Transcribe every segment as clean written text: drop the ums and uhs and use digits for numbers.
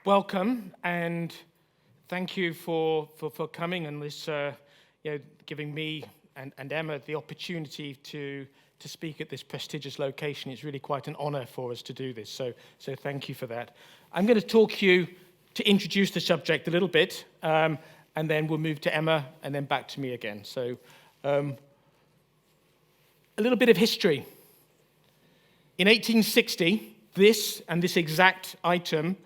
Welcome, and thank you for coming and this, giving me and Emma the opportunity to speak at this prestigious location. It's really quite an honor for us to do this, so thank you for that. I'm going to talk you to introduce the subject a little bit, and then we'll move to Emma and then back to me again. So, a little bit of history. In 1860, this exact item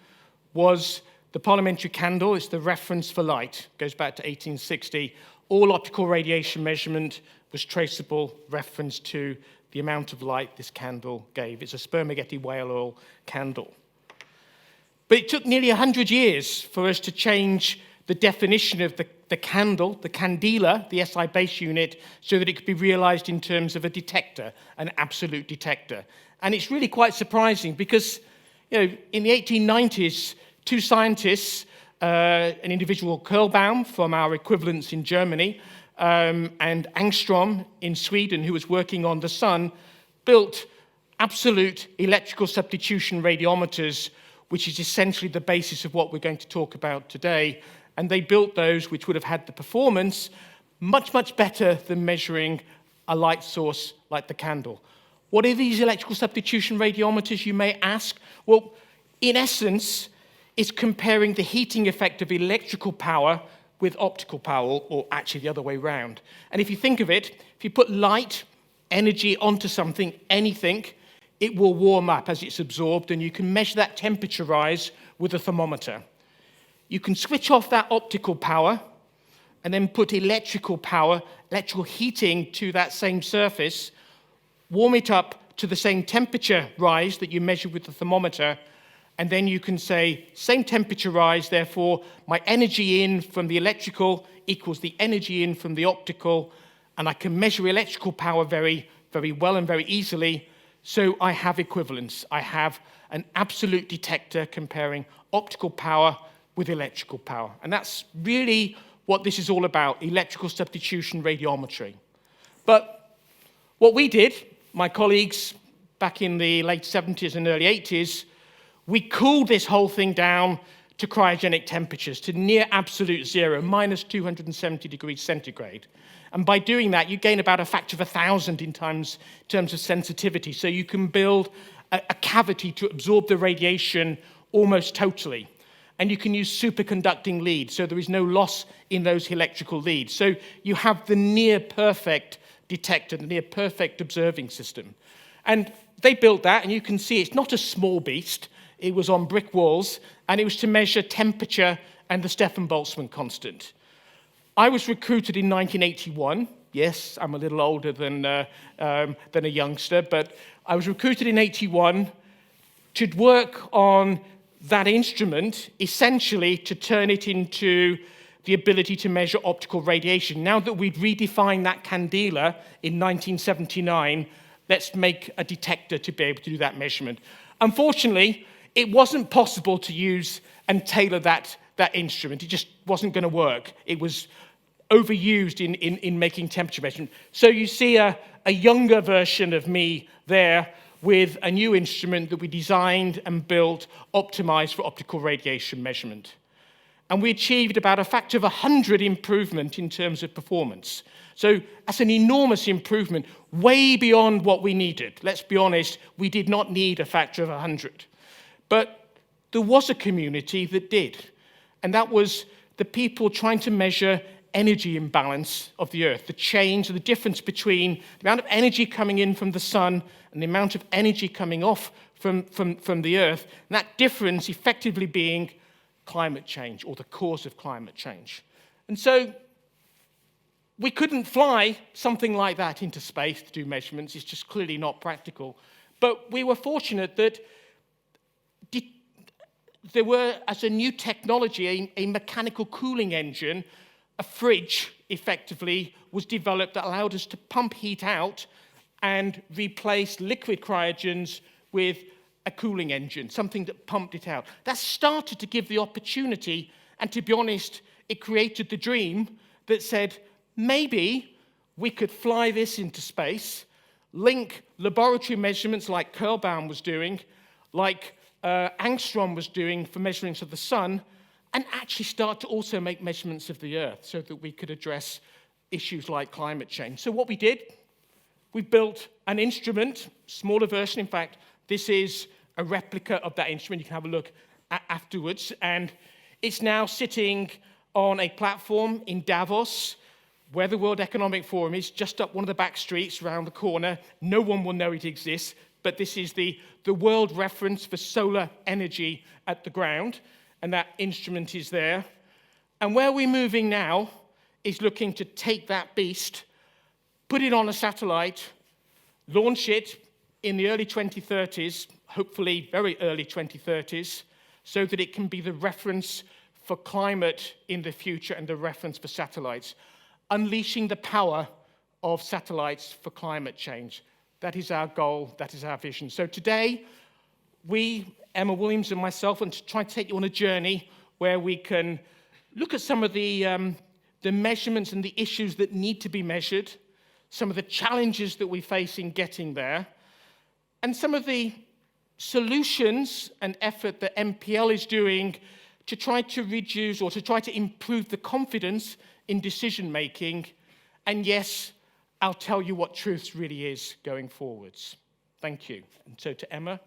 was the parliamentary candle. It's the reference for light. It goes back to 1860. All optical radiation measurement was traceable reference to the amount of light this candle gave. It's a spermageti whale oil candle. But it took nearly 100 years for us to change the definition of the candle, the candela, the SI base unit, so that it could be realized in terms of a detector, an absolute detector. And it's really quite surprising because, in the 1890s, two scientists, an individual Kuhlbaum from our equivalents in Germany, and Angstrom in Sweden, who was working on the sun, built absolute electrical substitution radiometers, which is essentially the basis of what we're going to talk about today. And they built those which would have had the performance much, much better than measuring a light source like the candle. What are these electrical substitution radiometers, you may ask? Well, in essence, it's comparing the heating effect of electrical power with optical power, or actually the other way around. And if you think of it, if you put light, energy onto something, anything, it will warm up as it's absorbed, and you can measure that temperature rise with a thermometer. You can switch off that optical power and then put electrical power, electrical heating to that same surface, warm it up to the same temperature rise that you measure with the thermometer, and then you can say, same temperature rise, therefore my energy in from the electrical equals the energy in from the optical, and I can measure electrical power very, very well and very easily, so I have equivalence. I have an absolute detector comparing optical power with electrical power. And that's really what this is all about, electrical substitution radiometry. But what we did, my colleagues back in the late 70s and early 80s, we cooled this whole thing down to cryogenic temperatures, to near absolute zero, minus 270 degrees centigrade. And by doing that, you gain about a factor of 1,000 in terms of sensitivity. So you can build a cavity to absorb the radiation almost totally. And you can use superconducting leads, so there is no loss in those electrical leads. So you have the near-perfect detector, the near-perfect observing system. And they built that, and you can see it's not a small beast. It was on brick walls, and it was to measure temperature and the Stefan-Boltzmann constant. I was recruited in 1981. Yes, I'm a little older than a youngster, but I was recruited in 81 to work on that instrument, essentially to turn it into the ability to measure optical radiation. Now that we'd redefined that candela in 1979, let's make a detector to be able to do that measurement. Unfortunately, it wasn't possible to use and tailor that instrument. It just wasn't going to work. It was overused in making temperature measurement. So you see a younger version of me there with a new instrument that we designed and built, optimized for optical radiation measurement. And we achieved about a factor of 100 improvement in terms of performance. So that's an enormous improvement, way beyond what we needed. Let's be honest, we did not need a factor of 100. But there was a community that did, and that was the people trying to measure energy imbalance of the Earth, the change, the difference between the amount of energy coming in from the sun and the amount of energy coming off from the Earth, and that difference effectively being climate change, or the cause of climate change. And so we couldn't fly something like that into space to do measurements. It's just clearly not practical. But we were fortunate that there were, as a new technology, a mechanical cooling engine, a fridge, effectively, was developed that allowed us to pump heat out and replace liquid cryogens with a cooling engine, something that pumped it out. That started to give the opportunity, and to be honest, it created the dream that said, maybe we could fly this into space, link laboratory measurements like Kerlbaum was doing, like Angstrom was doing for measurements of the sun, and actually start to also make measurements of the Earth so that we could address issues like climate change. So what we did, we built an instrument, smaller version. In fact, this is a replica of that instrument. You can have a look afterwards. And it's now sitting on a platform in Davos, where the World Economic Forum is, just up one of the back streets around the corner. No one will know it exists, but this is the world reference for solar energy at the ground, and that instrument is there. And where we're moving now is looking to take that beast, put it on a satellite, launch it in the early 2030s, hopefully very early 2030s, so that it can be the reference for climate in the future and the reference for satellites. Unleashing the power of satellites for climate change. That is our goal, that is our vision. So today, we, Emma Williams and myself, want to try to take you on a journey where we can look at some of the measurements and the issues that need to be measured, some of the challenges that we face in getting there, and some of the solutions and effort that MPL is doing to try to reduce or to try to improve the confidence in decision-making. And yes, I'll tell you what truth really is going forwards. Thank you. And so to Emma.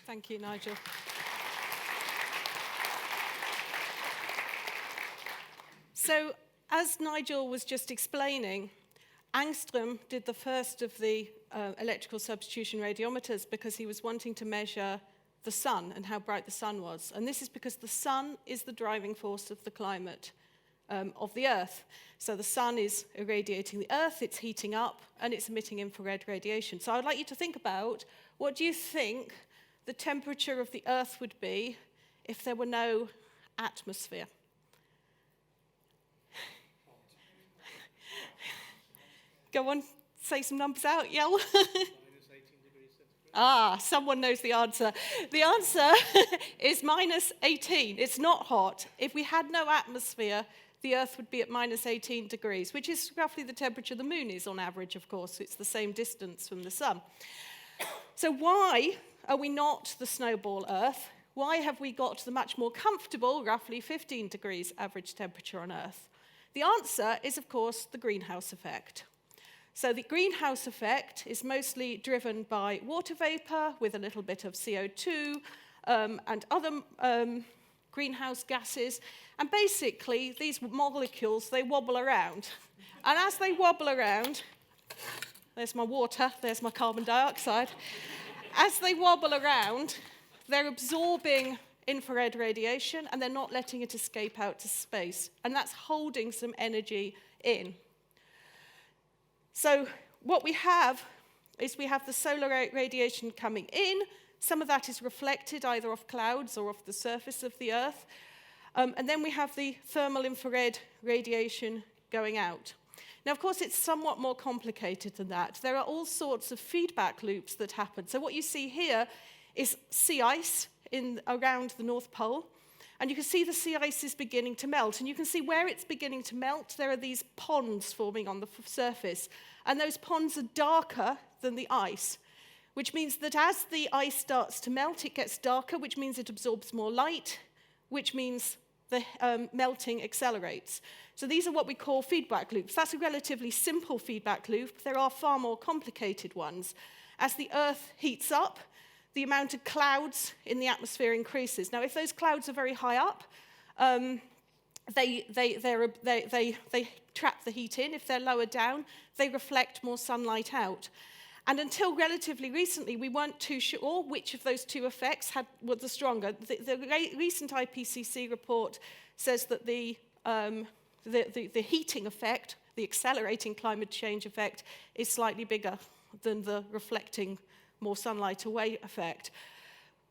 Thank you, Nigel. So, as Nigel was just explaining, Angstrom did the first of the electrical substitution radiometers because he was wanting to measure the sun and how bright the sun was. And this is because the sun is the driving force of the climate of the Earth. So the sun is irradiating the Earth, it's heating up, and it's emitting infrared radiation. So I'd like you to think about, what do you think the temperature of the Earth would be if there were no atmosphere? Go on, say some numbers out, yell. Someone knows the answer. The answer is minus 18. It's not hot. If we had no atmosphere, the Earth would be at minus 18 degrees, which is roughly the temperature the moon is on average, of course. It's the same distance from the sun. So why are we not the snowball Earth? Why have we got the much more comfortable, roughly 15 degrees average temperature on Earth? The answer is, of course, the greenhouse effect. So the greenhouse effect is mostly driven by water vapor with a little bit of CO2 and other greenhouse gases. And basically, these molecules, they wobble around. And as they wobble around, there's my water, there's my carbon dioxide. As they wobble around, they're absorbing infrared radiation and they're not letting it escape out to space. And that's holding some energy in. So what we have is we have the solar radiation coming in. Some of that is reflected either off clouds or off the surface of the Earth. And then we have the thermal infrared radiation going out. Now, of course, it's somewhat more complicated than that. There are all sorts of feedback loops that happen. So what you see here is sea ice around the North Pole. And you can see the sea ice is beginning to melt. And you can see where it's beginning to melt, there are these ponds forming on the surface. And those ponds are darker than the ice, which means that as the ice starts to melt, it gets darker, which means it absorbs more light, which means the melting accelerates. So these are what we call feedback loops. That's a relatively simple feedback loop. There are far more complicated ones. As the Earth heats up, the amount of clouds in the atmosphere increases. Now, if those clouds are very high up, they trap the heat in. If they're lower down, they reflect more sunlight out. And until relatively recently, we weren't too sure which of those two effects were the stronger. The recent IPCC report says that the heating effect, the accelerating climate change effect, is slightly bigger than the reflecting more sunlight away effect.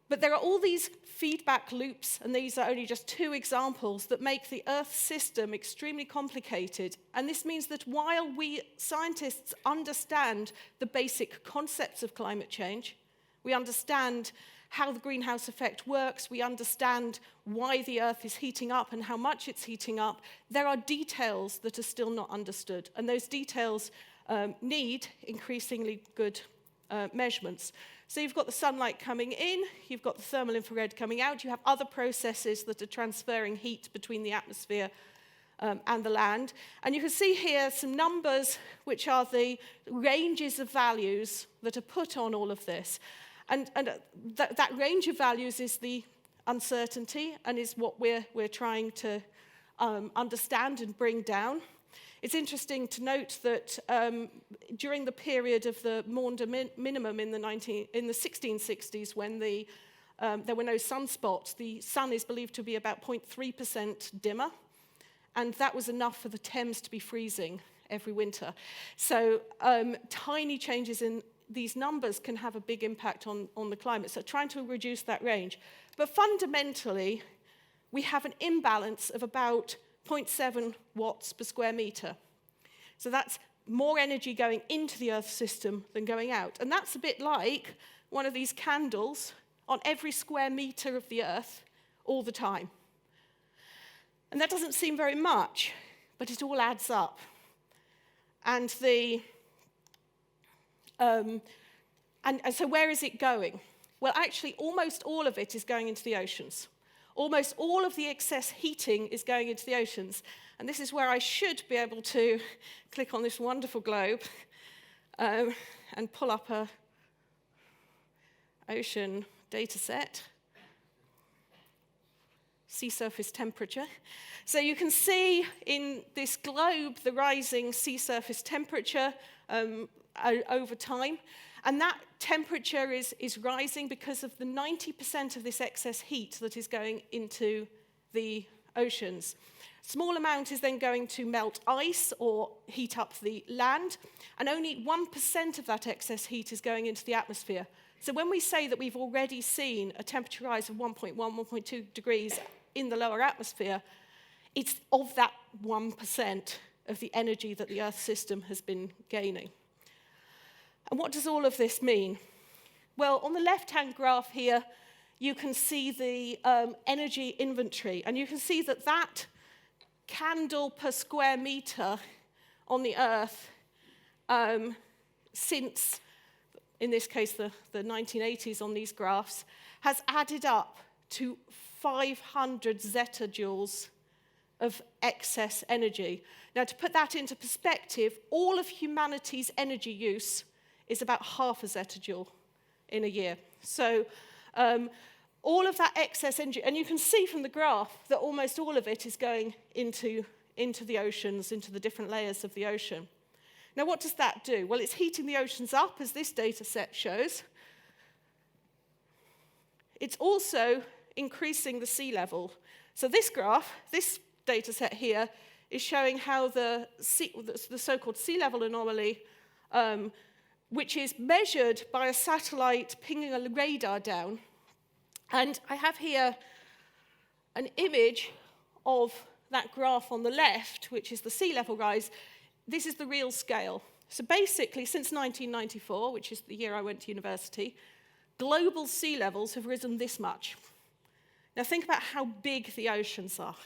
But there are all these feedback loops, and these are only just two examples that make the Earth system extremely complicated. And this means that while we scientists understand the basic concepts of climate change, we understand how the greenhouse effect works, we understand why the Earth is heating up and how much it's heating up, there are details that are still not understood. And those details need increasingly good measurements. So you've got the sunlight coming in, you've got the thermal infrared coming out, you have other processes that are transferring heat between the atmosphere and the land. And you can see here some numbers which are the ranges of values that are put on all of this. And that range of values is the uncertainty and is what we're trying to understand and bring down. It's interesting to note that during the period of the Maunder minimum in the 1660s, when there were no sunspots, the sun is believed to be about 0.3% dimmer, and that was enough for the Thames to be freezing every winter. So tiny changes in these numbers can have a big impact on the climate, so trying to reduce that range. But fundamentally, we have an imbalance of about 0.7 watts per square meter. So that's more energy going into the Earth system than going out. And that's a bit like one of these candles on every square meter of the Earth all the time. And that doesn't seem very much, but it all adds up. And so where is it going? Well, actually, almost all of it is going into the oceans. Almost all of the excess heating is going into the oceans. And this is where I should be able to click on this wonderful globe and pull up a ocean data set. Sea surface temperature. So you can see in this globe the rising sea surface temperature over time. And that temperature is rising because of the 90% of this excess heat that is going into the oceans. Small amount is then going to melt ice or heat up the land, and only 1% of that excess heat is going into the atmosphere. So when we say that we've already seen a temperature rise of 1.1, 1.2 degrees in the lower atmosphere, it's of that 1% of the energy that the Earth system has been gaining. And what does all of this mean? Well, on the left-hand graph here, you can see the energy inventory. And you can see that that candle per square meter on the Earth since, in this case, the 1980s on these graphs, has added up to 500 zettajoules of excess energy. Now, to put that into perspective, all of humanity's energy use is about half a zettajoule in a year. So all of that excess energy, and you can see from the graph that almost all of it is going into the oceans, into the different layers of the ocean. Now, what does that do? Well, it's heating the oceans up, as this data set shows. It's also increasing the sea level. So this graph, this data set here, is showing how the so-called sea level anomaly, which is measured by a satellite pinging a radar down. And I have here an image of that graph on the left, which is the sea level rise. This is the real scale. So basically, since 1994, which is the year I went to university, global sea levels have risen this much. Now think about how big the oceans are.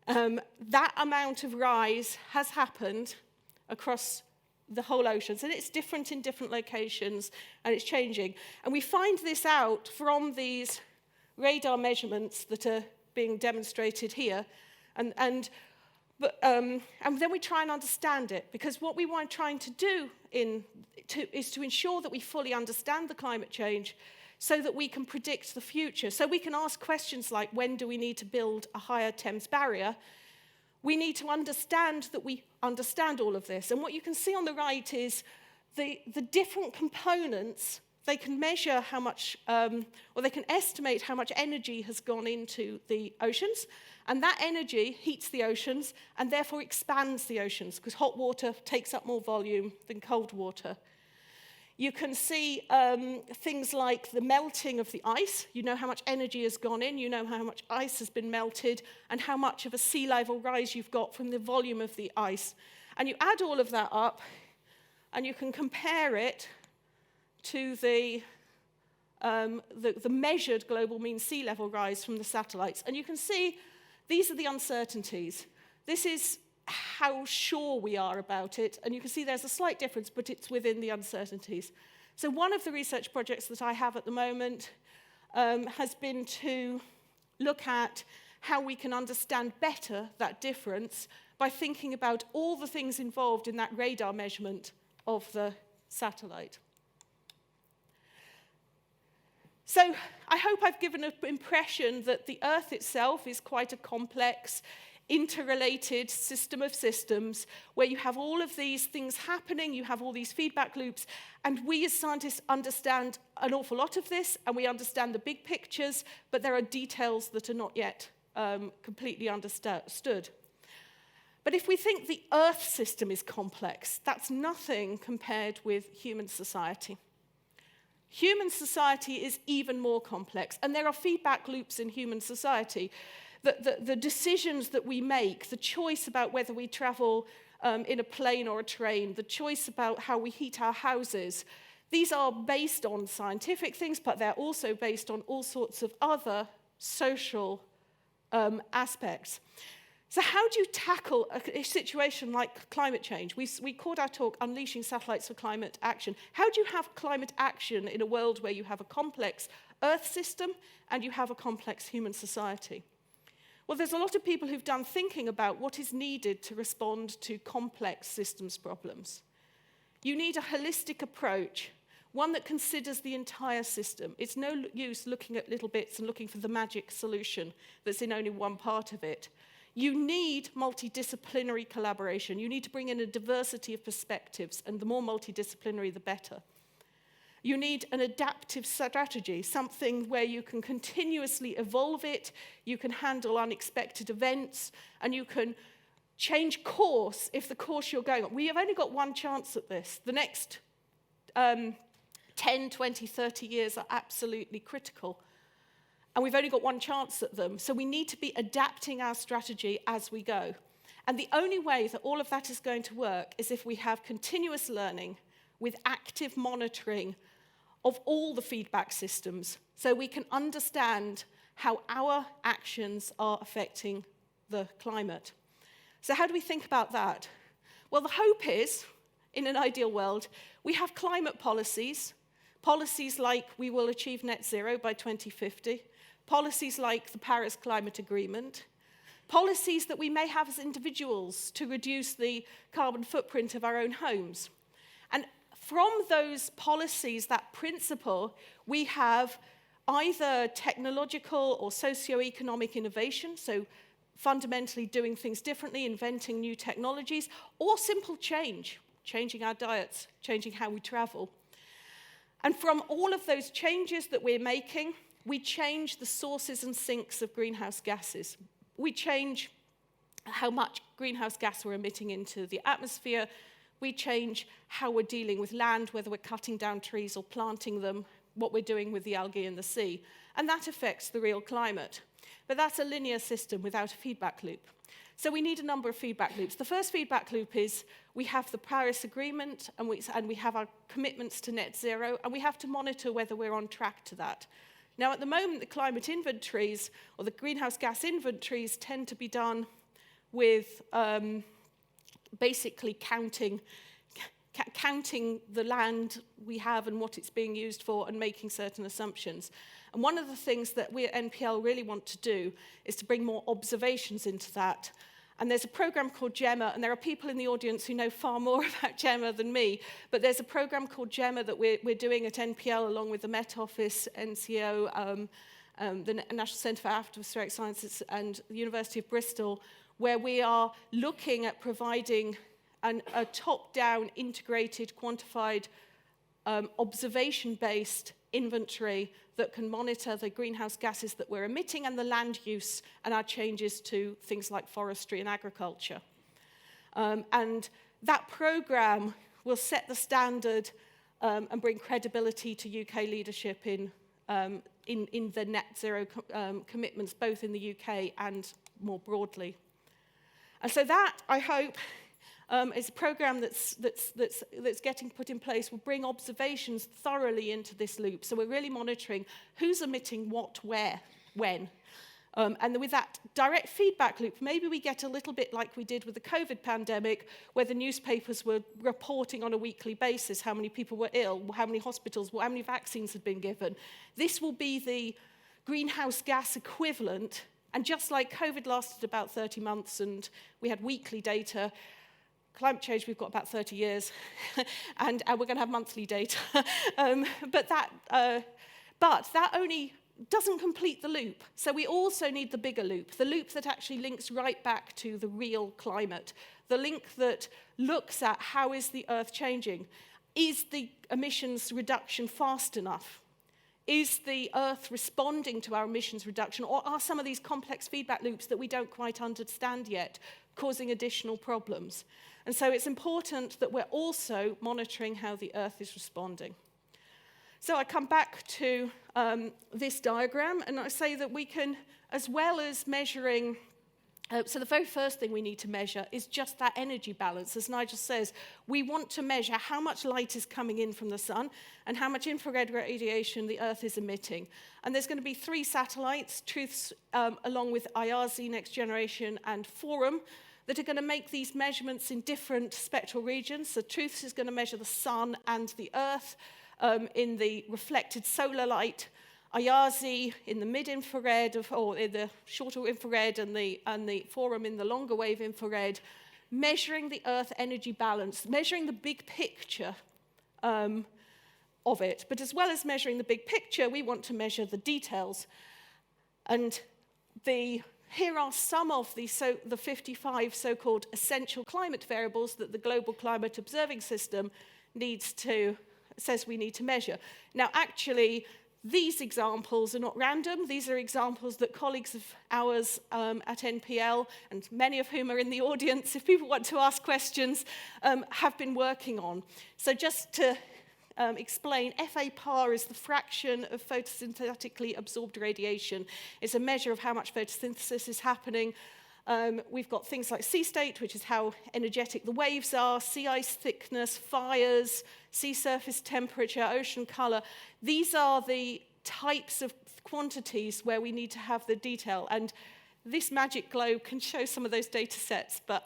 That amount of rise has happened across the whole oceans, and it's different in different locations, and it's changing. And we find this out from these radar measurements that are being demonstrated here, and then we try and understand it, because what we want trying to do is to ensure that we fully understand the climate change so that we can predict the future, so we can ask questions like, when do we need to build a higher Thames barrier? We need to understand that we understand all of this. And what you can see on the right is the different components. They can measure how much, or they can estimate how much energy has gone into the oceans. And that energy heats the oceans and therefore expands the oceans, because hot water takes up more volume than cold water. You can see things like the melting of the ice. You know how much energy has gone in. You know how much ice has been melted and how much of a sea level rise you've got from the volume of the ice. And you add all of that up, and you can compare it to the the measured global mean sea level rise from the satellites. And you can see these are the uncertainties. This is how sure we are about it. And you can see there's a slight difference, but it's within the uncertainties. So one of the research projects that I have at the moment has been to look at how we can understand better that difference by thinking about all the things involved in that radar measurement of the satellite. So I hope I've given an impression that the Earth itself is quite a complex, interrelated system of systems where you have all of these things happening, you have all these feedback loops, and we as scientists understand an awful lot of this, and we understand the big pictures, but there are details that are not yet completely understood. But if we think the Earth system is complex, that's nothing compared with human society. Human society is even more complex, and there are feedback loops in human society. The decisions that we make, the choice about whether we travel in a plane or a train, the choice about how we heat our houses, these are based on scientific things, but they're also based on all sorts of other social aspects. So how do you tackle a situation like climate change? We called our talk Unleashing Satellites for Climate Action. How do you have climate action in a world where you have a complex Earth system and you have a complex human society? Well, there's a lot of people who've done thinking about what is needed to respond to complex systems problems. You need a holistic approach, one that considers the entire system. It's no use looking at little bits and looking for the magic solution that's in only one part of it. You need multidisciplinary collaboration. You need to bring in a diversity of perspectives, and the more multidisciplinary, the better. You need an adaptive strategy, something where you can continuously evolve it, you can handle unexpected events, and you can change course if the course you're going on. We have only got one chance at this. The next 10, 20, 30 years are absolutely critical. And we've only got one chance at them, so we need to be adapting our strategy as we go. And the only way that all of that is going to work is if we have continuous learning with active monitoring of all the feedback systems, so we can understand how our actions are affecting the climate. So how do we think about that? Well, the hope is, in an ideal world, we have climate policies like we will achieve net zero by 2050, policies like the Paris Climate Agreement, policies that we may have as individuals to reduce the carbon footprint of our own homes. And from those policies, that principle, we have either technological or socio-economic innovation, so fundamentally doing things differently, inventing new technologies, or simple change, changing our diets, changing how we travel. And from all of those changes that we're making, we change the sources and sinks of greenhouse gases. We change how much greenhouse gas we're emitting into the atmosphere. We change how we're dealing with land, whether we're cutting down trees or planting them, what we're doing with the algae in the sea. And that affects the real climate. But that's a linear system without a feedback loop. So we need a number of feedback loops. The first feedback loop is we have the Paris Agreement and we have our commitments to net zero, and we have to monitor whether we're on track to that. Now, at the moment, the climate inventories or the greenhouse gas inventories tend to be done with basically counting the land we have and what it's being used for and making certain assumptions. And one of the things that we at NPL really want to do is to bring more observations into that. And there's a program called GEMMA, and there are people in the audience who know far more about GEMMA than me, but there's a program called GEMMA that we're doing at NPL along with the Met Office, NCO, the National Centre for Atmospheric Sciences and the University of Bristol, where we are looking at providing a top-down, integrated, quantified, observation-based inventory that can monitor the greenhouse gases that we're emitting and the land use and our changes to things like forestry and agriculture. And that program will set the standard and bring credibility to UK leadership in the net zero commitments, both in the UK and more broadly. And so that, I hope, is a program that's getting put in place, will bring observations thoroughly into this loop. So we're really monitoring who's emitting what, where, when. And with that direct feedback loop, maybe we get a little bit like we did with the COVID pandemic, where the newspapers were reporting on a weekly basis how many people were ill, how many hospitals, how many vaccines had been given. This will be the greenhouse gas equivalent. And just like COVID lasted about 30 months and we had weekly data, climate change, we've got about 30 years, and we're going to have monthly data. But that only doesn't complete the loop. So we also need the bigger loop, the loop that actually links right back to the real climate, the link that looks at how is the Earth changing. Is the emissions reduction fast enough? Is the Earth responding to our emissions reduction, or are some of these complex feedback loops that we don't quite understand yet causing additional problems? And so it's important that we're also monitoring how the Earth is responding. So I come back to this diagram, and I say that we can, as well as measuring, so the very first thing we need to measure is just that energy balance. As Nigel says, we want to measure how much light is coming in from the sun and how much infrared radiation the Earth is emitting. And there's going to be 3 satellites, Truths, along with IARSI, Next Generation, and Forum, that are going to make these measurements in different spectral regions. So Truths is going to measure the sun and the Earth in the reflected solar light, IARSI in the mid-infrared, or in the shorter infrared, and the Forum in the longer wave infrared, measuring the Earth energy balance, measuring the big picture of it. But as well as measuring the big picture, we want to measure the details. And here are some of the 55 so-called essential climate variables that the Global Climate Observing System says we need to measure. Now, actually, these examples are not random. These are examples that colleagues of ours at NPL, and many of whom are in the audience, if people want to ask questions, have been working on. So just to explain, FA-PAR is the fraction of photosynthetically absorbed radiation. It's a measure of how much photosynthesis is happening. We've got things like sea state, which is how energetic the waves are, sea ice thickness, fires, sea surface temperature, ocean color. These are the types of quantities where we need to have the detail. And this magic globe can show some of those data sets, but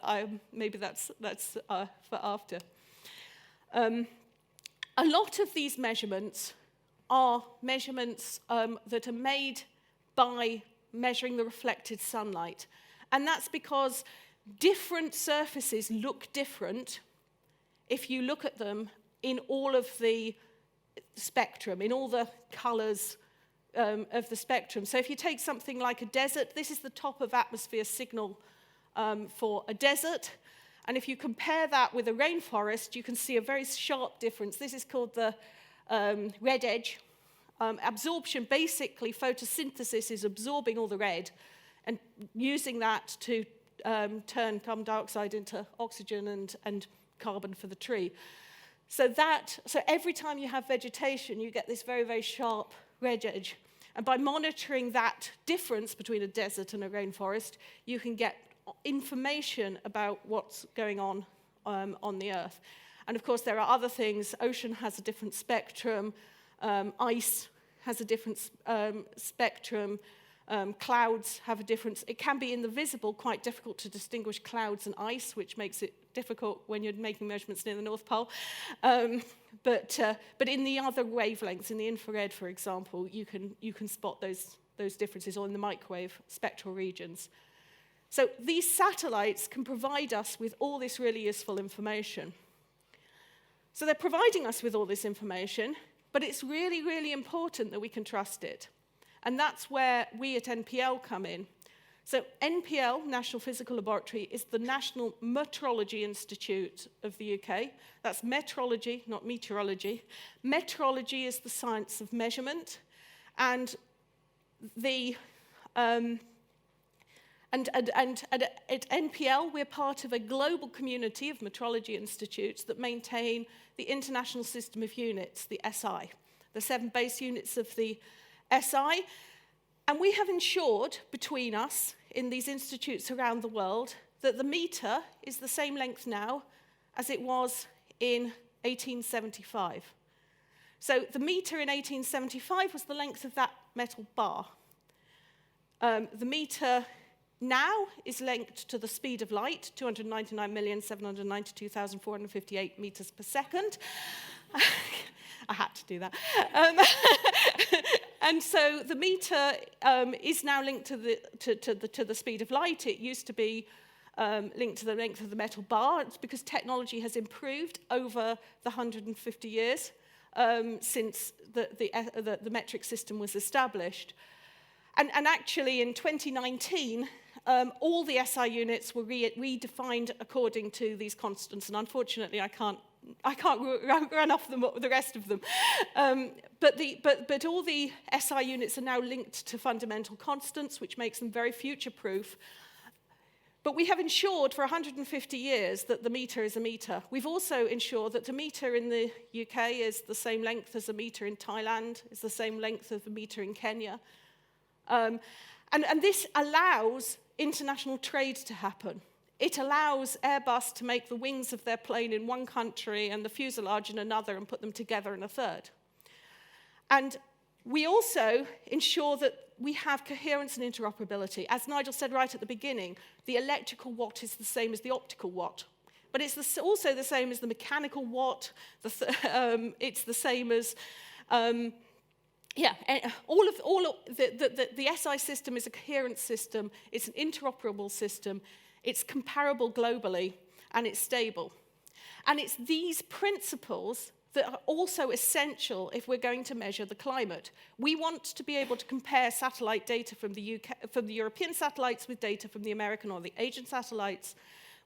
maybe that's for after. A lot of these measurements are measurements that are made by measuring the reflected sunlight. And that's because different surfaces look different if you look at them in all of the spectrum, in all the colors of the spectrum. So if you take something like a desert, this is the top of atmosphere signal for a desert. And if you compare that with a rainforest, you can see a very sharp difference. This is called the red edge. Absorption, basically photosynthesis is absorbing all the red and using that to turn carbon dioxide into oxygen and carbon for the tree. So every time you have vegetation, you get this very, very sharp red edge. And by monitoring that difference between a desert and a rainforest, you can get information about what's going on the Earth. And of course, there are other things. Ocean has a different spectrum. Ice has a different spectrum. Clouds have a difference. It can be in the visible quite difficult to distinguish clouds and ice, which makes it difficult when you're making measurements near the North Pole. But in the other wavelengths, in the infrared, for example, you can spot those differences, or in the microwave spectral regions. So these satellites can provide us with all this really useful information. So they're providing us with all this information, but it's really, really important that we can trust it. And that's where we at NPL come in. So NPL, National Physical Laboratory, is the National Metrology Institute of the UK. That's metrology, not meteorology. Metrology is the science of measurement. And at NPL, we're part of a global community of metrology institutes that maintain the International System of Units, the SI, the 7 base units of the SI. And we have ensured between us in these institutes around the world that the meter is the same length now as it was in 1875. So the meter in 1875 was the length of that metal bar. The meter now is linked to the speed of light, 299,792,458 meters per second. I had to do that. And so the meter is now linked to the speed of light. It used to be linked to the length of the metal bar. It's because technology has improved over the 150 years since the metric system was established. And actually, in 2019, all the SI units were redefined according to these constants. And unfortunately, I can't run off the rest of them. But all the SI units are now linked to fundamental constants, which makes them very future-proof. But we have ensured for 150 years that the meter is a meter. We've also ensured that the meter in the UK is the same length as a meter in Thailand, is the same length as a meter in Kenya. And this allows international trade to happen. It allows Airbus to make the wings of their plane in one country and the fuselage in another and put them together in a third. And we also ensure that we have coherence and interoperability. As Nigel said right at the beginning, the electrical watt is the same as the optical watt. But it's also the same as the mechanical watt. It's the same as... the SI system is a coherent system, it's an interoperable system, it's comparable globally, and it's stable. And it's these principles that are also essential if we're going to measure the climate. We want to be able to compare satellite data from the European satellites with data from the American or the Asian satellites.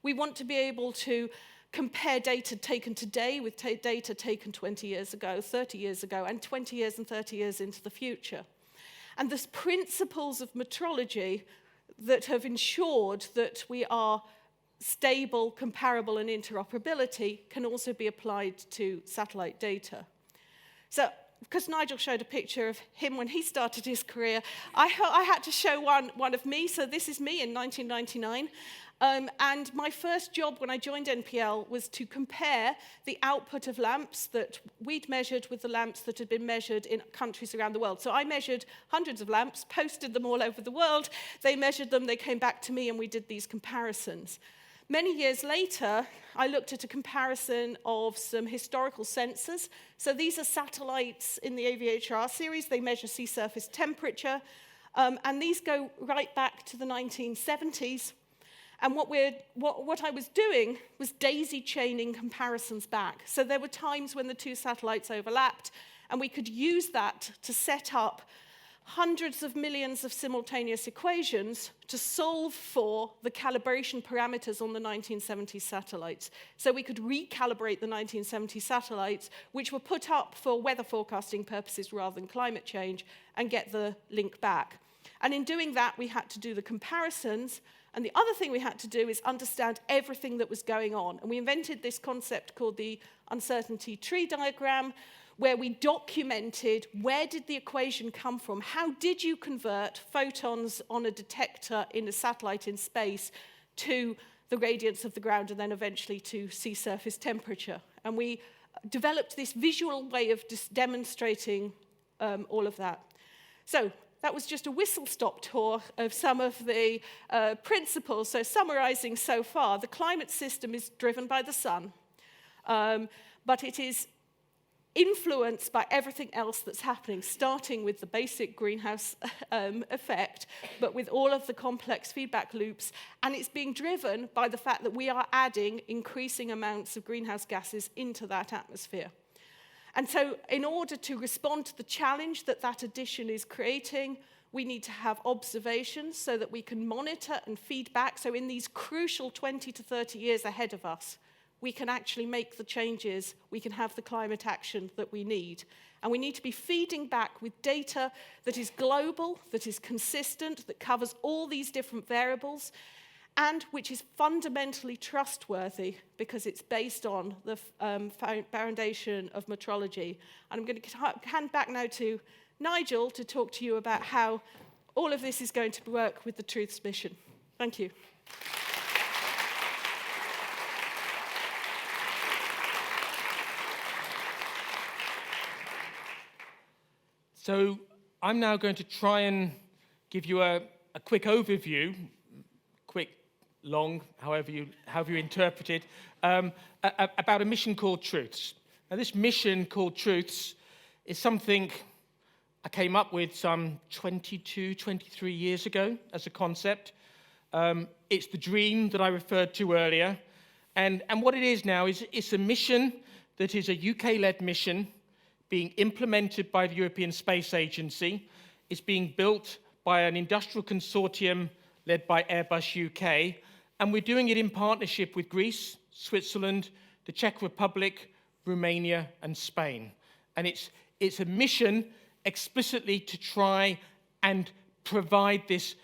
We want to be able to compare data taken today with data taken 20 years ago, 30 years ago, and 20 years and 30 years into the future. And the principles of metrology that have ensured that we are stable, comparable, and interoperability can also be applied to satellite data. So, because Nigel showed a picture of him when he started his career, I had to show one of me. So this is me in 1999. And my first job when I joined NPL was to compare the output of lamps that we'd measured with the lamps that had been measured in countries around the world. So I measured hundreds of lamps, posted them all over the world. They measured them, they came back to me, and we did these comparisons. Many years later, I looked at a comparison of some historical sensors. So these are satellites in the AVHR series. They measure sea surface temperature. And these go right back to the 1970s. And what I was doing was daisy chaining comparisons back. So there were times when the two satellites overlapped, and we could use that to set up hundreds of millions of simultaneous equations to solve for the calibration parameters on the 1970 satellites. So we could recalibrate the 1970 satellites, which were put up for weather forecasting purposes rather than climate change, and get the link back. And in doing that, we had to do the comparisons. And the other thing we had to do is understand everything that was going on. And we invented this concept called the uncertainty tree diagram, where we documented where did the equation come from, how did you convert photons on a detector in a satellite in space to the radiance of the ground and then eventually to sea surface temperature. And we developed this visual way of demonstrating all of that. So that was just a whistle-stop tour of some of the principles. So summarizing so far, the climate system is driven by the sun, but it is influenced by everything else that's happening, starting with the basic greenhouse effect, but with all of the complex feedback loops. And it's being driven by the fact that we are adding increasing amounts of greenhouse gases into that atmosphere. And so in order to respond to the challenge that that addition is creating, we need to have observations so that we can monitor and feed back. So in these crucial 20 to 30 years ahead of us, we can actually make the changes, we can have the climate action that we need. And we need to be feeding back with data that is global, that is consistent, that covers all these different variables, and which is fundamentally trustworthy because it's based on the foundation of metrology. And I'm going to hand back now to Nigel to talk to you about how all of this is going to work with the Truths mission. Thank you. So I'm now going to try and give you a quick overview, quick, long, however you interpret it, about a mission called Truths. Now, this mission called Truths is something I came up with some 22, 23 years ago as a concept. It's the dream that I referred to earlier. And what it is now is it's a mission that is a UK-led mission being implemented by the European Space Agency. It's being built by an industrial consortium led by Airbus UK. And we're doing it in partnership with Greece, Switzerland, the Czech Republic, Romania, and Spain. And it's a mission explicitly to try and provide this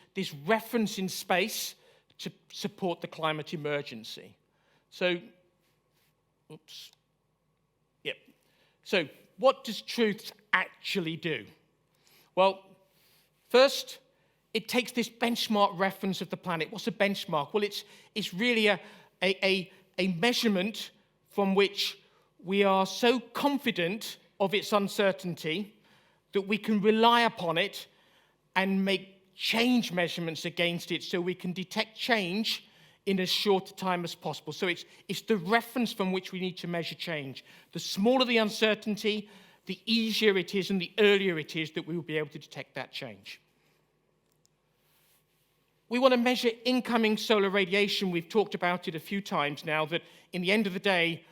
reference in space to support the climate emergency. So, So what does Truths actually do? Well, first, it takes this benchmark reference of the planet. What's a benchmark? Well, it's really a measurement from which we are so confident of its uncertainty that we can rely upon it and make change measurements against it so we can detect change in as short a time as possible. So it's the reference from which we need to measure change. The smaller the uncertainty, the easier it is and the earlier it is that we will be able to detect that change. We want to measure incoming solar radiation. We've talked about it a few times now, that in the end of the day,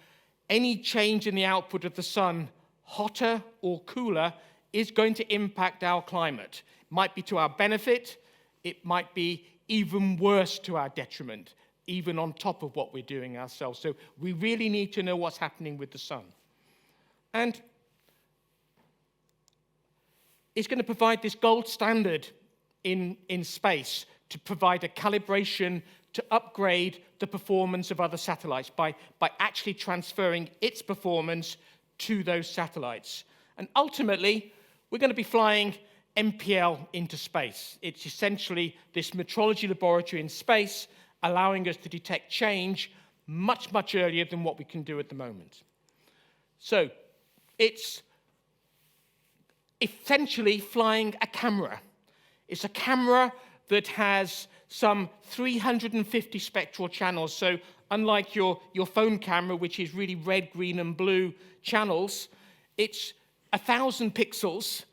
any change in the output of the sun, hotter or cooler, is going to impact our climate. It might be to our benefit, it might be even worse to our detriment, even on top of what we're doing ourselves. So we really need to know what's happening with the sun. And it's going to provide this gold standard in space to provide a calibration to upgrade the performance of other satellites by actually transferring its performance to those satellites. And ultimately, we're going to be flying MPL into space. It's essentially this metrology laboratory in space, allowing us to detect change much, much earlier than what we can do at the moment. So it's essentially flying a camera. It's a camera that has some 350 spectral channels. So unlike your phone camera, which is really red, green, and blue channels, it's 1,000 pixels,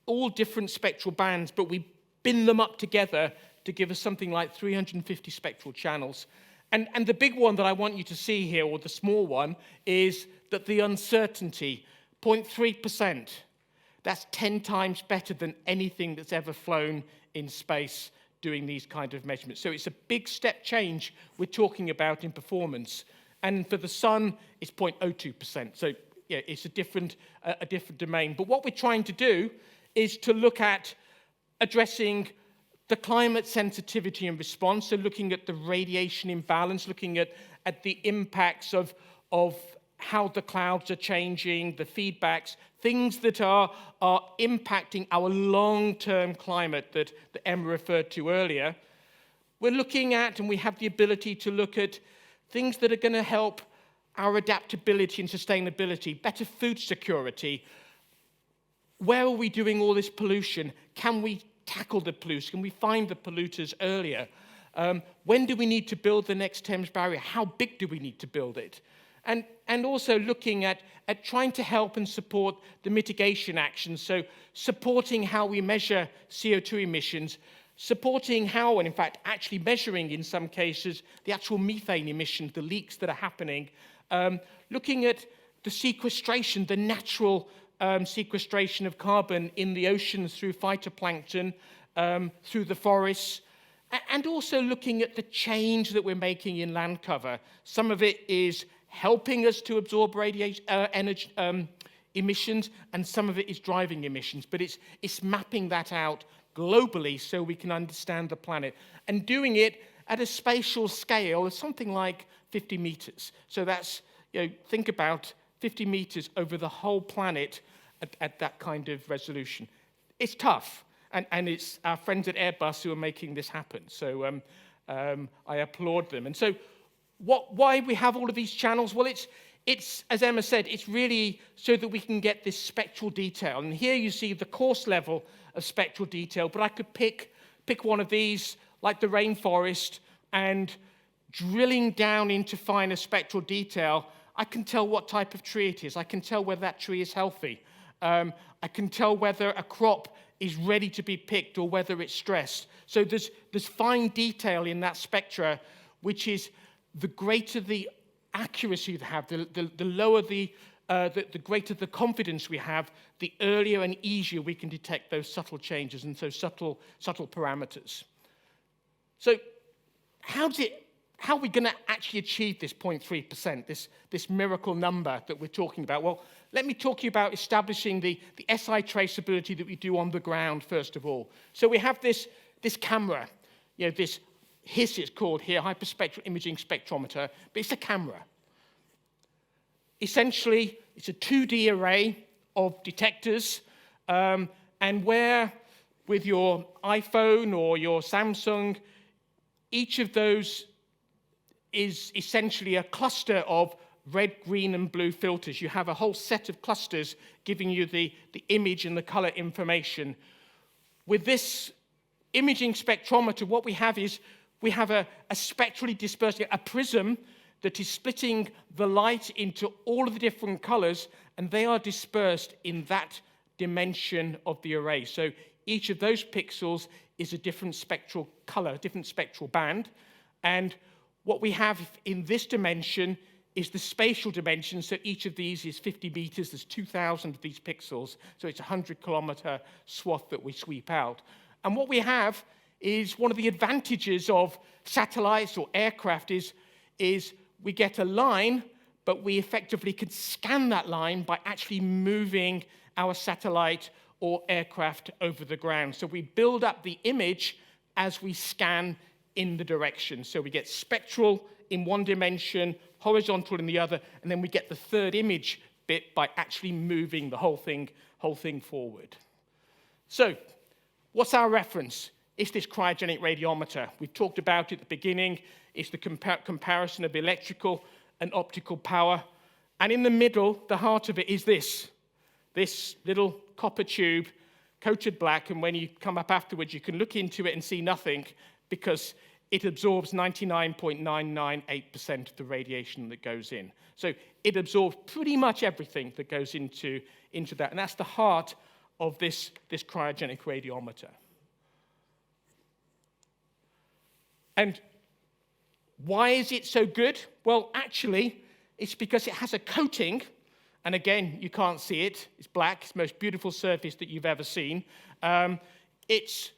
all different spectral bands, but we bin them up together to give us something like 350 spectral channels. And the big one that I want you to see here, or the small one, is that the uncertainty, 0.3%, that's 10 times better than anything that's ever flown in space doing these kind of measurements. So it's a big step change we're talking about in performance. And for the sun, it's 0.02%. So yeah, it's a different domain. But what we're trying to do is to look at addressing the climate sensitivity and response, so looking at the radiation imbalance, looking at the impacts of how the clouds are changing, the feedbacks, things that are impacting our long-term climate that Emma referred to earlier. We're looking at, and we have the ability to look at, things that are going to help our adaptability and sustainability, better food security. Where are we doing all this pollution? Can we tackle the pollution? Can we find the polluters earlier? When do we need to build the next Thames barrier? How big do we need to build it? And also looking at trying to help and support the mitigation actions, so supporting how we measure CO2 emissions, supporting how, and in fact actually measuring in some cases, the actual methane emissions, the leaks that are happening, looking at the sequestration, the natural sequestration of carbon in the oceans through phytoplankton, through the forests, and also looking at the change that we're making in land cover. Some of it is helping us to absorb energy emissions, and some of it is driving emissions. But it's mapping that out globally so we can understand the planet, and doing it at a spatial scale of something like 50 meters. So that's, think about 50 meters over the whole planet at that kind of resolution. It's tough, and it's our friends at Airbus who are making this happen. So I applaud them. And so why we have all of these channels? Well, it's, as Emma said, it's really so that we can get this spectral detail. And here you see the coarse level of spectral detail, but I could pick one of these, like the rainforest, and drilling down into finer spectral detail, I can tell what type of tree it is. I can tell whether that tree is healthy. I can tell whether a crop is ready to be picked or whether it's stressed. So there's fine detail in that spectra, which is the greater the accuracy you have, the lower the greater the confidence we have, the earlier and easier we can detect those subtle changes and so subtle parameters. So how are we going to actually achieve this 0.3%, this miracle number that we're talking about? Well, let me talk to you about establishing the SI traceability that we do on the ground, first of all. So we have this camera, this HIS it's called here, hyperspectral imaging spectrometer, but it's a camera. Essentially, it's a 2D array of detectors, and where with your iPhone or your Samsung, each of those is essentially a cluster of red, green, and blue filters. You have a whole set of clusters giving you the image and the color information. With this imaging spectrometer, what we have is we have a spectrally dispersed, a prism that is splitting the light into all of the different colors, and they are dispersed in that dimension of the array. So each of those pixels is a different spectral color, a different spectral band. And what we have in this dimension is the spatial dimension. So each of these is 50 meters. There's 2,000 of these pixels. So it's a 100-kilometer swath that we sweep out. And what we have is one of the advantages of satellites or aircraft is we get a line, but we effectively can scan that line by actually moving our satellite or aircraft over the ground. So we build up the image as we scan in the direction. So we get spectral in one dimension, horizontal in the other, and then we get the third image bit by actually moving the whole thing forward. So what's our reference? It's this cryogenic radiometer. We've talked about it at the beginning. It's the comparison of electrical and optical power. And in the middle, the heart of it is this little copper tube coated black. And when you come up afterwards, you can look into it and see nothing because it absorbs 99.998% of the radiation that goes in. So it absorbs pretty much everything that goes into that. And that's the heart of this cryogenic radiometer. And why is it so good? Well, actually, it's because it has a coating. And again, you can't see it. It's black. It's the most beautiful surface that you've ever seen. It's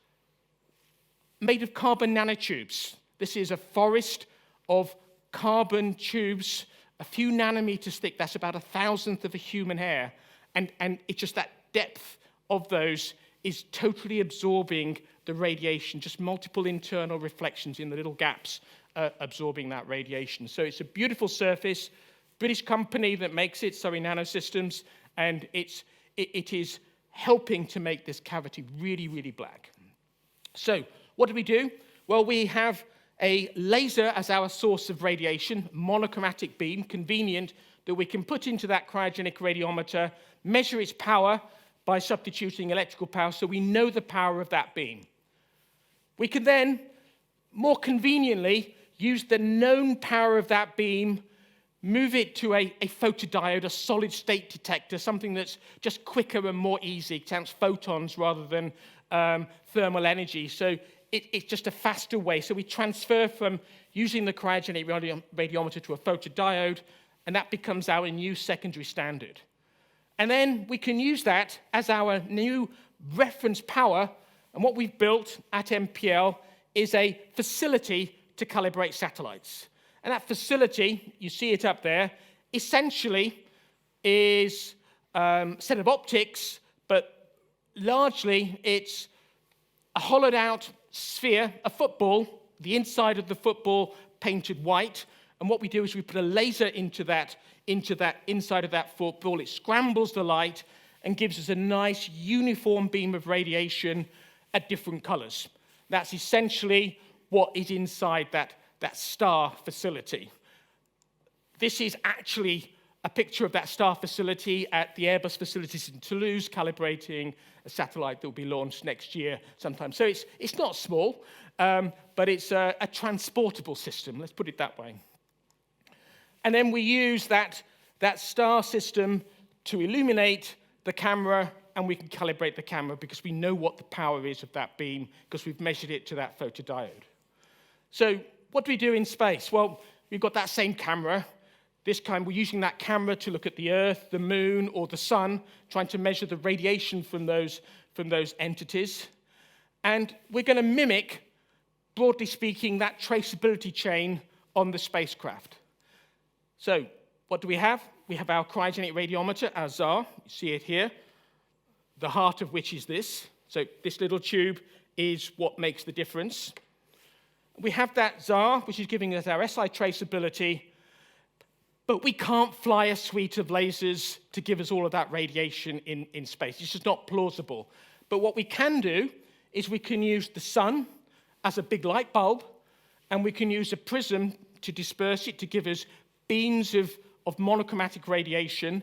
made of carbon nanotubes. This is a forest of carbon tubes, a few nanometers thick. That's about 1,000th of a human hair. And it's just that depth of those is totally absorbing the radiation, just multiple internal reflections in the little gaps absorbing that radiation. So it's a beautiful surface. British company that makes it, Surrey Nanosystems, and it is helping to make this cavity really, really black. So what do? Well, we have a laser as our source of radiation, monochromatic beam, convenient, that we can put into that cryogenic radiometer, measure its power by substituting electrical power, so we know the power of that beam. We can then, more conveniently, use the known power of that beam, move it to a photodiode, a solid-state detector, something that's just quicker and more easy. It counts photons rather than thermal energy. So it's just a faster way. So we transfer from using the cryogenic radiometer to a photodiode, and that becomes our new secondary standard. And then we can use that as our new reference power. And what we've built at MPL is a facility to calibrate satellites. And that facility, you see it up there, essentially is a set of optics, but largely it's a hollowed out sphere, a football, the inside of the football painted white. And what we do is we put a laser into that inside of that football. It scrambles the light and gives us a nice uniform beam of radiation at different colors. That's essentially what is inside that star facility. This is actually a picture of that star facility at the Airbus facilities in Toulouse, calibrating a satellite that will be launched next year sometime. So it's not small, but it's a transportable system, let's put it that way. And then we use that star system to illuminate the camera, and we can calibrate the camera because we know what the power is of that beam because we've measured it to that photodiode. So what do we do in space? Well, we've got that same camera. This time we're using that camera to look at the Earth, the Moon, or the Sun, trying to measure the radiation from those entities. And we're going to mimic, broadly speaking, that traceability chain on the spacecraft. So what do we have? We have our cryogenic radiometer, our ZAR. You see it here, the heart of which is this. So this little tube is what makes the difference. We have that ZAR, which is giving us our SI traceability, but we can't fly a suite of lasers to give us all of that radiation in space. It's just not plausible. But what we can do is we can use the sun as a big light bulb, and we can use a prism to disperse it to give us beams of monochromatic radiation,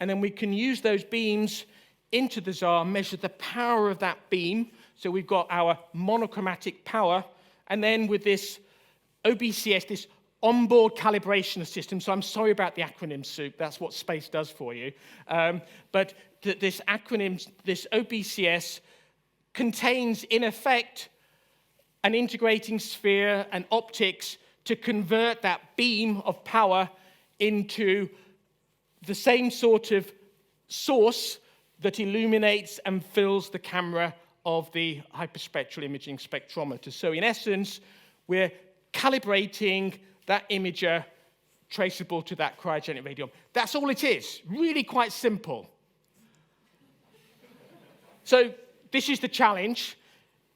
and then we can use those beams into the ZAR, measure the power of that beam. So we've got our monochromatic power, and then with this OBCS, this onboard calibration system, so I'm sorry about the acronym soup, that's what space does for you, but this acronym, this OBCS, contains, in effect, an integrating sphere and optics to convert that beam of power into the same sort of source that illuminates and fills the camera of the hyperspectral imaging spectrometer. So in essence, we're calibrating that imager traceable to that cryogenic radium. That's all it is, really quite simple. So this is the challenge.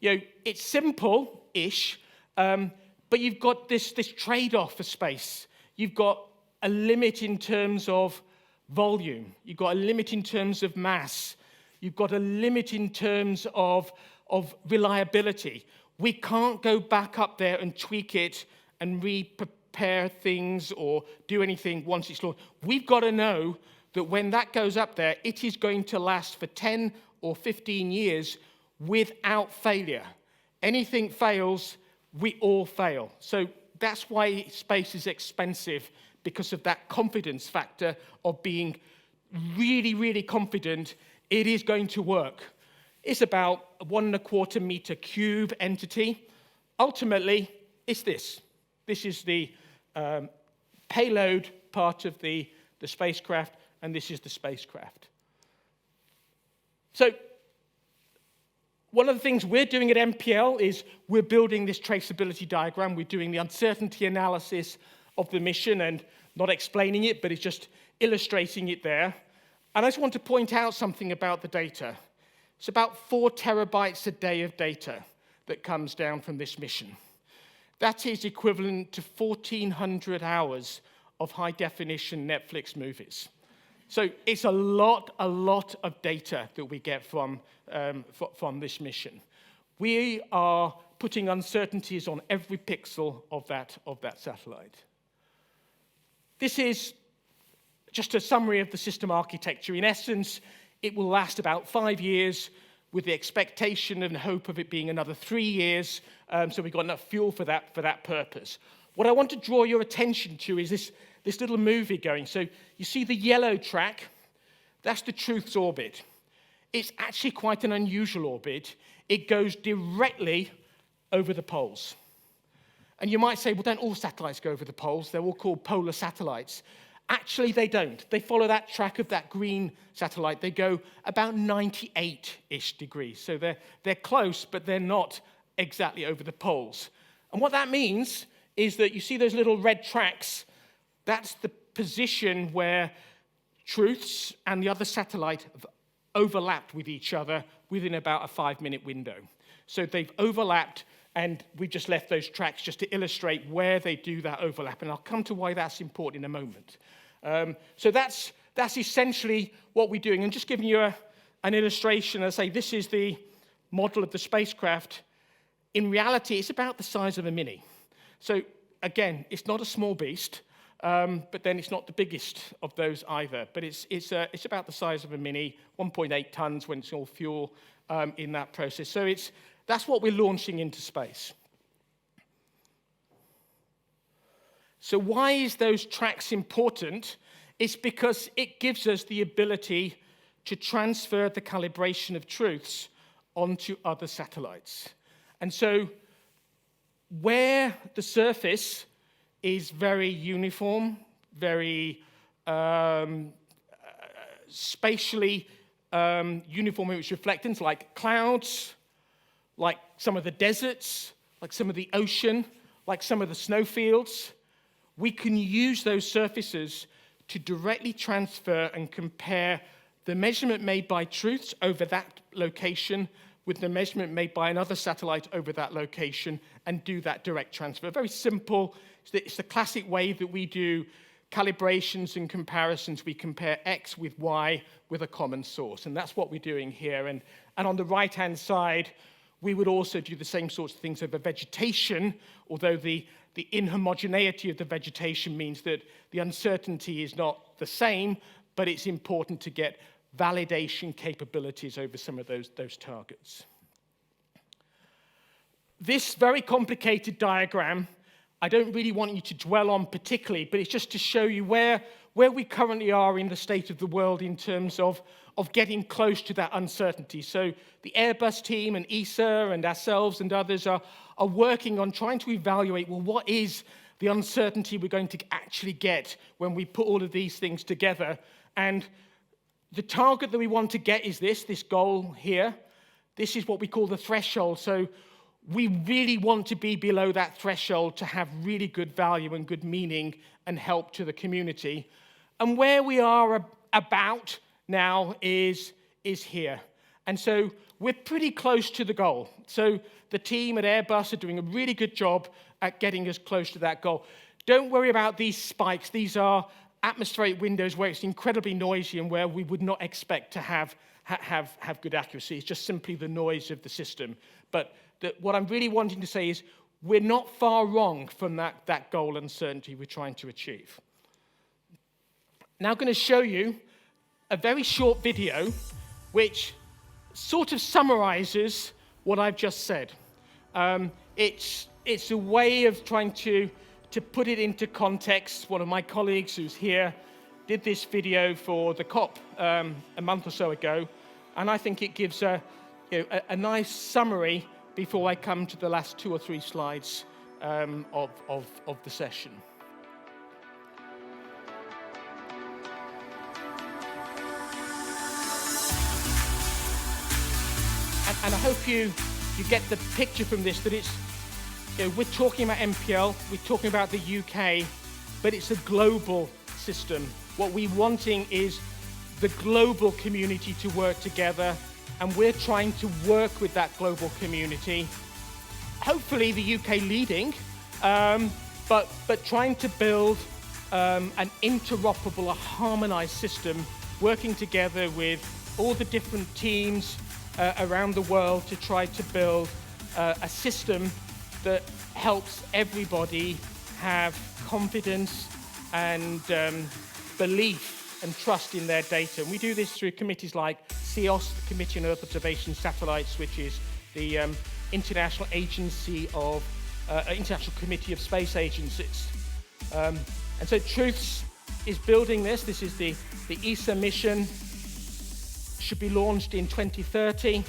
You know, it's simple-ish, but you've got this trade-off for space. You've got a limit in terms of volume. You've got a limit in terms of mass. You've got a limit in terms of reliability. We can't go back up there and tweak it and re-prepare things or do anything once it's launched. We've got to know that when that goes up there, it is going to last for 10 or 15 years without failure. Anything fails, we all fail. So that's why space is expensive, because of that confidence factor of being really, really confident it is going to work. It's about a 1.25 meter cube entity. Ultimately, it's this. This is the payload part of the spacecraft, and this is the spacecraft. So one of the things we're doing at MPL is we're building this traceability diagram. We're doing the uncertainty analysis of the mission and not explaining it, but it's just illustrating it there. And I just want to point out something about the data. It's about 4 terabytes a day of data that comes down from this mission. That is equivalent to 1,400 hours of high-definition Netflix movies. So it's a lot of data that we get from this mission. We are putting uncertainties on every pixel of that satellite. This is just a summary of the system architecture. In essence, it will last about 5 years with the expectation and hope of it being another 3 years, so we've got enough fuel for that purpose. What I want to draw your attention to is this little movie going. So you see the yellow track, that's the Truth's orbit. It's actually quite an unusual orbit. It goes directly over the poles. And you might say, well, don't all satellites go over the poles? They're all called polar satellites. Actually, they don't. They follow that track of that green satellite. They go about 98-ish degrees. So they're close, but they're not exactly over the poles. And what that means is that you see those little red tracks. That's the position where Truth's and the other satellite have overlapped with each other within about a 5-minute window. So they've overlapped, and we just left those tracks just to illustrate where they do that overlap. And I'll come to why that's important in a moment. So that's essentially what we're doing. And just giving you an illustration, I say this is the model of the spacecraft. In reality, it's about the size of a Mini. So again, it's not a small beast. but then it's not the biggest of those either. But it's about the size of a Mini, 1.8 tons when it's all fuel in that process. So that's what we're launching into space. So why is those tracks important? It's because it gives us the ability to transfer the calibration of truths onto other satellites. And so where the surface is very uniform, very spatially uniform in its reflectance, like clouds, like some of the deserts, like some of the ocean, like some of the snowfields, we can use those surfaces to directly transfer and compare the measurement made by truths over that location with the measurement made by another satellite over that location and do that direct transfer. Very simple. It's the classic way that we do calibrations and comparisons. We compare X with Y with a common source, and that's what we're doing here. And on the right-hand side, we would also do the same sorts of things over vegetation, although the inhomogeneity of the vegetation means that the uncertainty is not the same, but it's important to get validation capabilities over some of those targets. This very complicated diagram, I don't really want you to dwell on particularly, but it's just to show you where we currently are in the state of the world in terms of getting close to that uncertainty. So the Airbus team and ESA and ourselves and others are working on trying to evaluate, well, what is the uncertainty we're going to actually get when we put all of these things together? And the target that we want to get is this goal here. This is what we call the threshold. So we really want to be below that threshold to have really good value and good meaning and help to the community. And where we are about now is here. And so we're pretty close to the goal. So the team at Airbus are doing a really good job at getting us close to that goal. Don't worry about these spikes. These are atmospheric windows where it's incredibly noisy and where we would not expect to have good accuracy. It's just simply the noise of the system. But what I'm really wanting to say is we're not far wrong from that goal uncertainty we're trying to achieve. Now I'm going to show you a very short video which sort of summarizes what I've just said. It's a way of trying to put it into context. One of my colleagues who's here did this video for the COP a month or so ago, and I think it gives a nice summary before I come to the last 2 or 3 slides of the session. And I hope you get the picture from this, that it's, we're talking about MPL, we're talking about the UK, but it's a global system. What we're wanting is the global community to work together, and we're trying to work with that global community. Hopefully the UK leading, but trying to build an interoperable, a harmonized system, working together with all the different teams around the world to try to build a system that helps everybody have confidence and belief and trust in their data. And we do this through committees like CEOS, the Committee on Earth Observation Satellites, which is the International Committee of Space Agencies. And so Truths is building this. This is the ESA mission. Should be launched in 2030.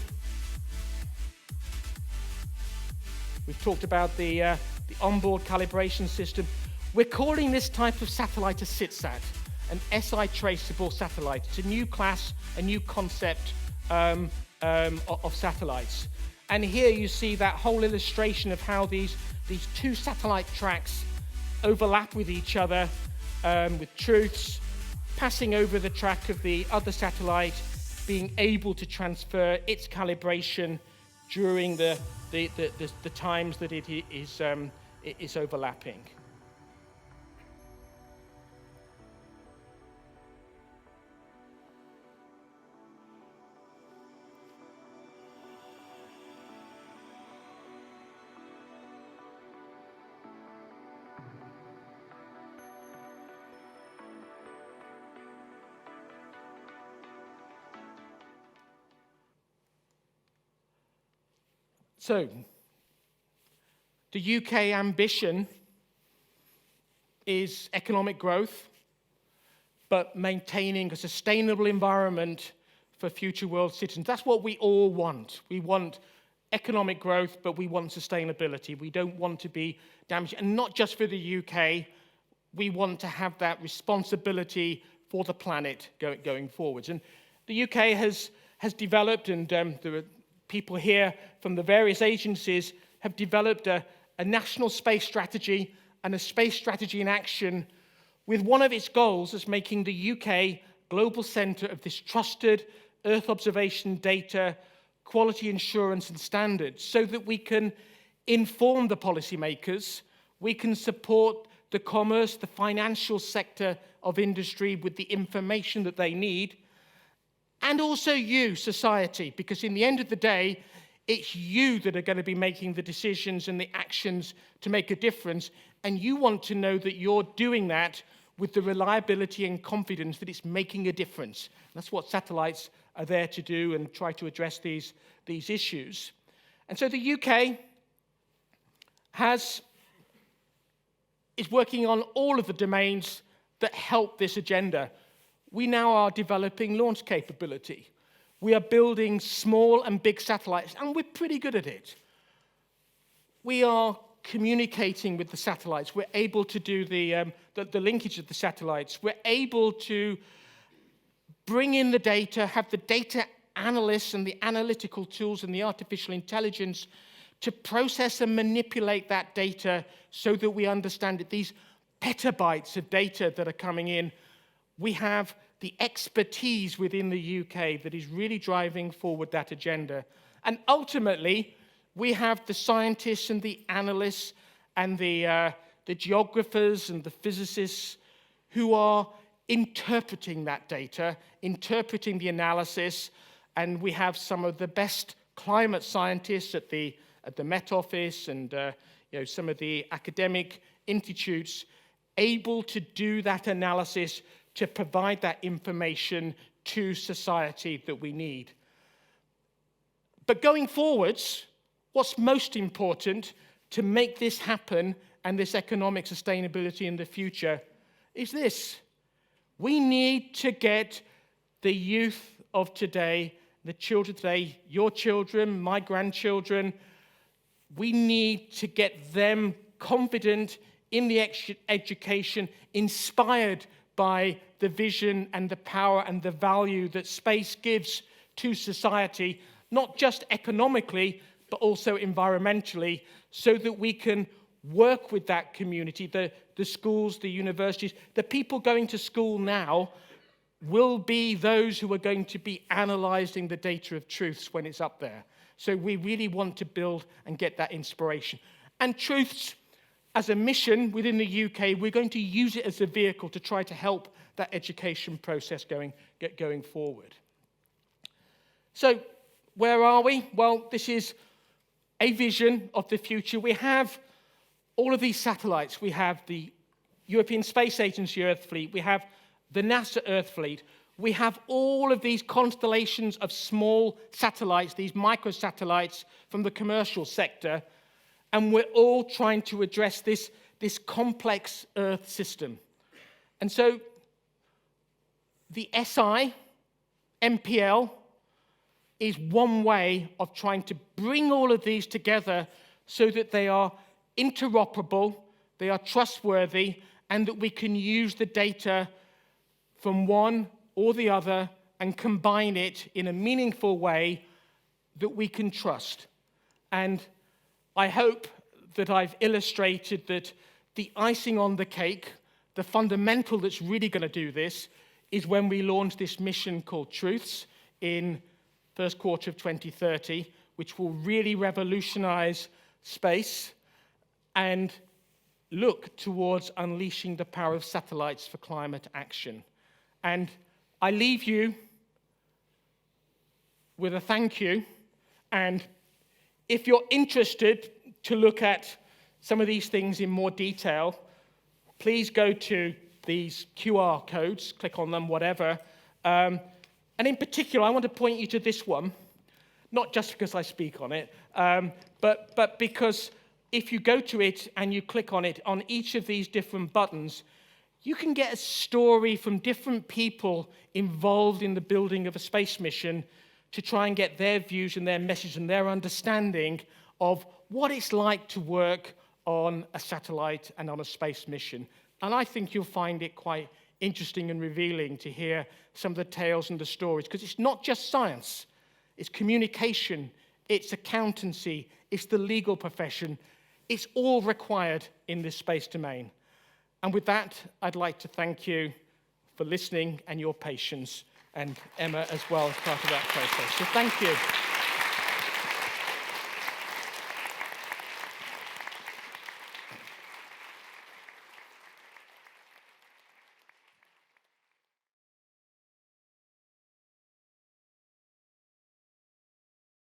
We've talked about the onboard calibration system. We're calling this type of satellite a SITSAT, an SI traceable satellite. It's a new class, a new concept of satellites. And here you see that whole illustration of how these 2 satellite tracks overlap with each other, with Truths passing over the track of the other satellite, being able to transfer its calibration during the times that it is overlapping. So, the UK ambition is economic growth, but maintaining a sustainable environment for future world citizens. That's what we all want. We want economic growth, but we want sustainability. We don't want to be damaged. And not just for the UK, we want to have that responsibility for the planet going forwards. And the UK has developed, and there are people here from the various agencies have developed a national space strategy and a space strategy in action with one of its goals as making the UK global centre of this trusted Earth observation data, quality assurance and standards, so that we can inform the policymakers, we can support the commerce, the financial sector of industry with the information that they need, and also you, society, because in the end of the day, it's you that are going to be making the decisions and the actions to make a difference, and you want to know that you're doing that with the reliability and confidence that it's making a difference. That's what satellites are there to do and try to address these issues. And so the UK is working on all of the domains that help this agenda. We now are developing launch capability. We are building small and big satellites, and we're pretty good at it. We are communicating with the satellites. We're able to do the linkage of the satellites. We're able to bring in the data, have the data analysts and the analytical tools and the artificial intelligence to process and manipulate that data so that we understand it. These petabytes of data that are coming in, we have the expertise within the UK that is really driving forward that agenda. And ultimately, we have the scientists and the analysts and the geographers and the physicists who are interpreting that data, interpreting the analysis, and we have some of the best climate scientists at the Met Office and some of the academic institutes able to do that analysis to provide that information to society that we need. But going forwards, what's most important to make this happen and this economic sustainability in the future is this. We need to get the youth of today, the children today, your children, my grandchildren, we need to get them confident in the education, inspired by the vision and the power and the value that space gives to society, not just economically, but also environmentally, so that we can work with that community, the schools, the universities. The people going to school now will be those who are going to be analyzing the data of truths when it's up there. So we really want to build and get that inspiration. And truths, as a mission within the UK, we're going to use it as a vehicle to try to help that education process going forward. So where are we? Well, this is a vision of the future. We have all of these satellites. We have the European Space Agency Earth Fleet. We have the NASA Earth Fleet. We have all of these constellations of small satellites, these microsatellites from the commercial sector, and we're all trying to address this complex Earth system. And so the SI, MPL, is one way of trying to bring all of these together so that they are interoperable, they are trustworthy, and that we can use the data from one or the other and combine it in a meaningful way that we can trust. And I hope that I've illustrated that the icing on the cake, the fundamental that's really going to do this, is when we launch this mission called Truths in first quarter of 2030, which will really revolutionize space and look towards unleashing the power of satellites for climate action. And I leave you with a thank you. And if you're interested to look at some of these things in more detail, please go to these QR codes, click on them, whatever. And in particular, I want to point you to this one. not just because I speak on it, but because if you go to it and you click on it, on each of these different buttons, you can get a story from different people involved in the building of a space mission to try and get their views and their message and their understanding of what it's like to work on a satellite and on a space mission. And I think you'll find it quite interesting and revealing to hear some of the tales and the stories, because it's not just science, it's communication, it's accountancy, it's the legal profession. It's all required in this space domain. And with that, I'd like to thank you for listening and your patience, and Emma as well as part of that process. So thank you.